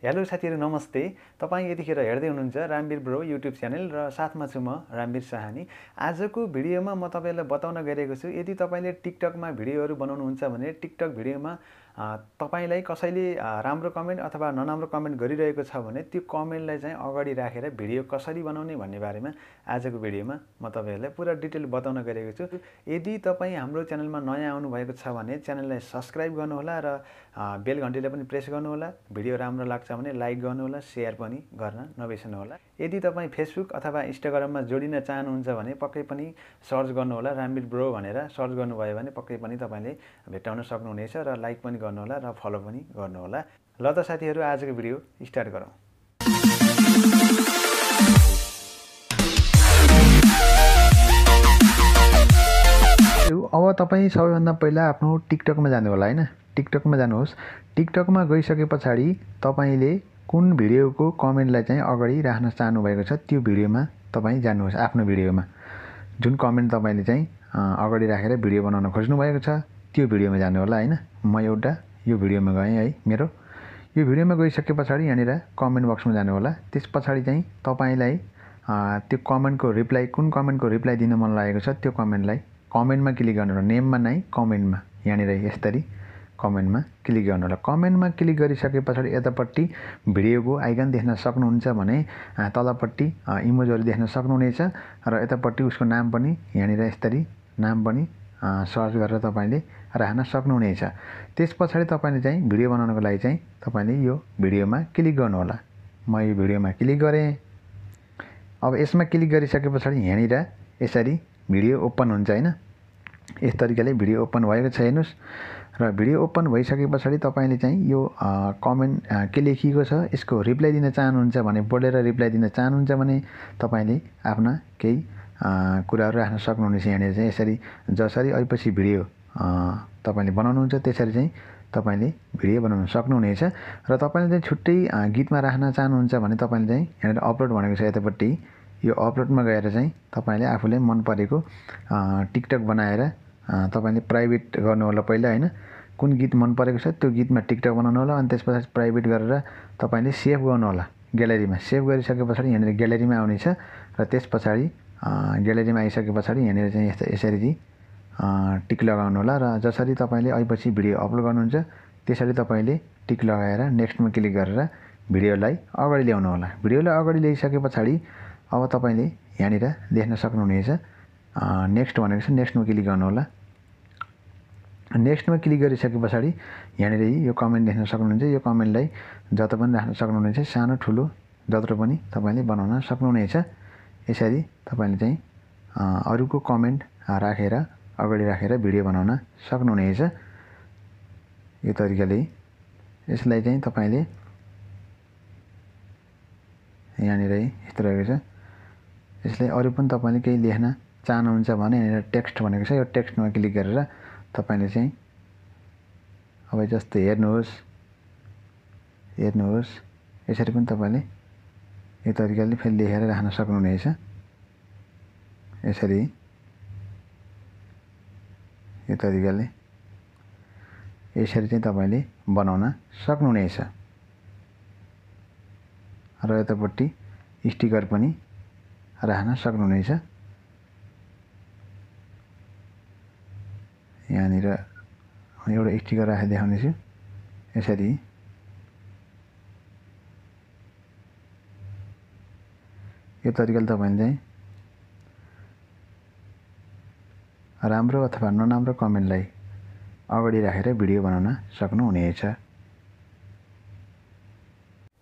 Hello साथीहरु नमस्ते। तपाईं यतिखेर हेर्दै हुनुहुन्छ रामवीर ब्रो युट्युब च्यानल र साथमा छु म रामवीर साहानी। आजको भिडियोमा म तपाईलाई बताउन गइरहेको छु यदि तपाईले टिकटकमा भिडियोहरु बनाउनुहुन्छ भने टिकटक भिडियोमा तपाईलाई कसैले राम्रो कमेन्ट अथवा नराम्रो कमेन्ट गरिरहेको छ भने त्यो कमेन्टलाई चाहिँ अगाडि राखेर भिडियो कसरी बनाउने भन्ने बारेमा आजको भिडियोमा म तपाईहरुलाई पुरा डिटेल बताउन गइरहेको छु। यदि तपाई हाम्रो च्यानलमा नयाँ आउनु भएको छ भने च्यानललाई सब्स्क्राइब गर्नुहोला र बेल घण्टीलाई पनि प्रेस गर्नुहोला। भिडियो राम्रो लाग्छ भने लाइक गर्नुहोला, शेयर पनि गर्न नबिर्सनुहोला। यदि तपाई फेसबुक अथवा इन्स्टाग्राममा जोडिन चाहनुहुन्छ भने पक्कै पनि सर्च गर्नुहोला रामवीर ब्रो भनेर सर्च गर्नुभयो भने पक्कै पनि तपाईले भेट्टाउन सक्नुहुनेछ र लाइक पनि गर्नुहोला र फलो पनि गर्नुहोला। ल त साथीहरु आजको भिडियो स्टार्ट गरौँ। अब तपाई सबैभन्दा पहिला आफ्नो टिकटकमा जानु होला हैन। टिकटकमा जानुहोस्। टिकटकमा गइसकेपछि तपाईले कुन भिडियोको कमेन्टलाई चाहिँ अगाडि राख्न चाहनु भएको छ त्यो भिडियोमा तपाई जानुहोस्। आफ्नो भिडियोमा जुन कमेन्ट तपाईले चाहिँ अगाडि राखेर भिडियो बनाउन खोज्नु भएको छ त्यो भिडियोमा जानु होला हैन। म एउटा यो भिडियोमा गएँ है। मेरो यो भिडियोमा गइसकेपछि यहाँनिर कमेन्ट बक्समा जानु होला। त्यसपछि चाहिँ तपाईलाई त्यो कमेन्टको रिप्लाई कुन कमेन्टको रिप्लाई दिन मन लागेको छ त्यो कमेन्टलाई कमेन्टमा क्लिक गर्नु होला। नेममा नै कमेन्टमा यहाँनिर यसरी कमेन्टमा क्लिक गर्नु होला। कमेन्टमा क्लिक गरिसकेपछि यतापट्टि भिडियोको आइकन देख्न सक्नुहुन्छ भने तलपट्टि इमोजहरु देख्न सक्नुहुनेछ र यतापट्टि उसको नाम पनि यहाँनिर यसरी नाम पनि सर्च गरेर तपाईले राख्न सक्नुहुनेछ। त्यसपछि तपाईले चाहिँ भिडियो बनाउनको लागि चाहिँ तपाईले यो भिडियोमा क्लिक गर्नु होला। म यो भिडियोमा क्लिक गरे। अब यसमा क्लिक गरिसकेपछि यहाँनिर यसरी भिडियो ओपन हुन्छ हैन। यस तरिकाले भिडियो ओपन भएको छ हेर्नुस्। र भिडियो ओपन भइसकेपछि तपाईले चाहिँ यो कमेन्ट के लेखिएको छ यसको रिप्लाई दिन चाहनुहुन्छ भने बोलेर रिप्लाई दिन चाहनुहुन्छ भने तपाईले आफ्ना केही कुराहरु राख्न सक्नुहुनेछ। यहाँनिर चाहिँ यसरी जसरी अहिले भिडियो तपाईले बनाउनुहुन्छ त्यसरी चाहिँ तपाईले भिडियो बनाउन सक्नुहुनेछ। र तपाईले चाहिँ छुट्टै गीतमा राख्न चाहनुहुन्छ भने तपाईले चाहिँ यहाँनिर अपलोड भनेको छ यतापट्टि यो अपलोडमा गएर चाहिँ तपाईले आफूले मन परेको टिकटक बनाएर तपाईले प्राइभेट गर्नु होला पहिला हैन। कुन गीत मन परेको छ त्यो गीतमा टिकटक बनाउनु होला अनि त्यसपछि प्राइभेट गरेर तपाईले सेभ गर्नु होला ग्यालरीमा। सेभ गरिसकेपछि यहाँनिर ग्यालरीमा आउनेछ र त्यसपछि ग्यालरीमा आइसकेपछि यहाँनिर चाहिँ यसरी टिक लगाउनु होला र जसरी तपाईले अहिले भिडियो अपलोड गर्नुहुन्छ त्यसरी तपाईले टिक लगाएर नेक्स्टमा क्लिक गरेर भिडियोलाई अगाडि ल्याउनु होला। भिडियोलाई अगाडि ल्याइसकेपछि अब तपाईले यहाँनिर देख्न सक्नुहुनेछ नेक्स्ट भनेको छ। नेक्स्टमा क्लिक गर्नु होला। नेक्स्टमा क्लिक गरिसकेपछि यहाँनिर यो कमेन्ट देख्न सक्नुहुन्छ। यो कमेन्टलाई जता पनि राख्न सक्नुहुनेछ, सानो ठुलो जत्रो पनि तपाईले बनाउन सक्नुहुनेछ। यसरी तपाईले चाहिँ अरूको कमेन्ट राखेर अगाडि राखेर भिडियो बनाउन सक्नुहुनेछ। यो तरिकाले यसलाई चाहिँ तपाईले यहाँनिर यस्तो रहेको छ। यसलाई अरु पनि तपाईले केही लेख्न चाहनुहुन्छ भने यहाँनिर टेक्स्ट भनेको छ। यो टेक्स्टमा क्लिक गरेर तपाईले चाहिँ अब जस्तै हेर्नुहोस् यसरी पनि तपाईले यो तरिकाले फेरि लेखेर राख्न सक्नुहुनेछ। यसरी यो तरिकाले यसरी चाहिँ तपाईले बनाउन सक्नुहुनेछ। र यतापट्टि स्टिकर पनि राख्न सक्नुहुनेछ। यहाँनिर एउटा स्टिकर राखेर देखाउने छु। यसरी यो तरिकाले तपाईले चाहिँ राम्रो अथवा नराम्रो कमेन्टलाई अगाडि राखेर भिडियो बनाउन सक्नुहुनेछ।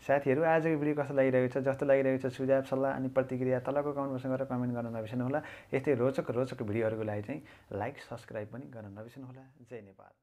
साथीहरु आजको भिडियो कस्तो लागिरहेको छ, जस्तो लागिरहेको छ सुझाव सल्लाह अनि प्रतिक्रिया तलको कमेन्ट बक्समा गएर कमेन्ट गर्न नबिर्सनुहोला। यस्तै रोचक भिडियोहरुको लागि चाहिँ लाइक सब्स्क्राइब पनि गर्न नबिर्सनुहोला। जय नेपाल।